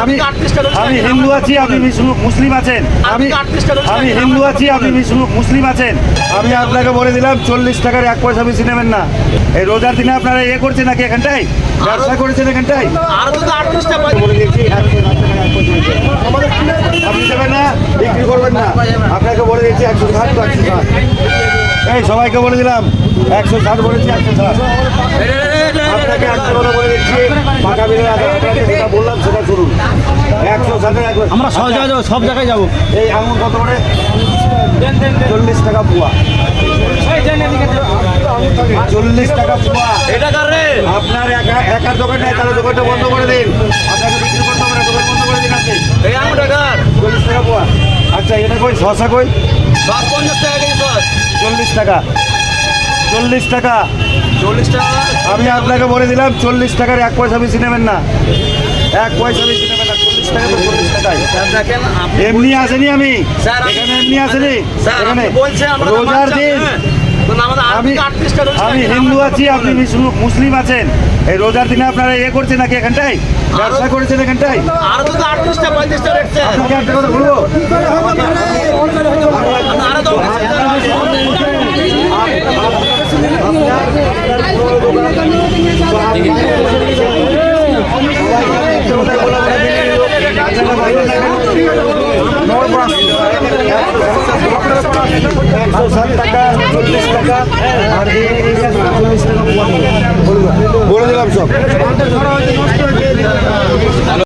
আমি আমি হিন্দু আছি, আপনি মুসলিম আছেন। আমি হিন্দু আছি, আপনি মুসলিম আছেন। আমি আপনাকে বলে দিলাম 40 টাকার 1 পয়সা বেশি নেবেন না। এই রোজার দিনে আপনারা করছেন নাকি এখানটায় ব্যবসা করেছেন এখানটায়? বলে দিয়েছি 107 টাকার 1 পয়সা বেশি। আপনি দেবেন না, বিক্রি করবেন না। আপনাকে বলে দিয়েছি 160 তো 160। এই সবাইকে বলে দিলাম 160 বলেছি 160। আপনাকে একটা কথা বলে দিচ্ছি, পাকা বিলের আগে আপনাকে যেটা বললাম সেটা শুনুন। 160 আমরা সব জায়গায় যাবো, সব জায়গায় যাবো। এই আঙুর কত করে? 40 টাকা পোয়া। 40 টাকা পোয়া। আপনার একার দোকান নেই, তাহলে দোকানটা বন্ধ করে দিন। আপনাকে বিক্রি করতে হবে না, দোকান বন্ধ করে দিন আপনি। 40 টাকা পোয়া। আচ্ছা এটা কই শশা কই? 40 টাকা। 40 টাকা। আমি আপনাকে বলে দিলাম 40 টাকার 1 পয়সা বেশি নেবেন না। 1 পয়সা বেশি নেবেন না। 40 টাকা তো 40 টাকাই। এমনি আসেনি আমি এখানে, এমনি আসেনি এখানে। রোজার দিন আমি হিন্দু আছি, আপনি মুসলিম আছেন। এই রোজার দিনে আপনারা করছেন নাকি এখানটায় ব্যবসা করেছেন এখানটায়? আপনাকে একটা কথা বলবো, বলে দিলাম সব।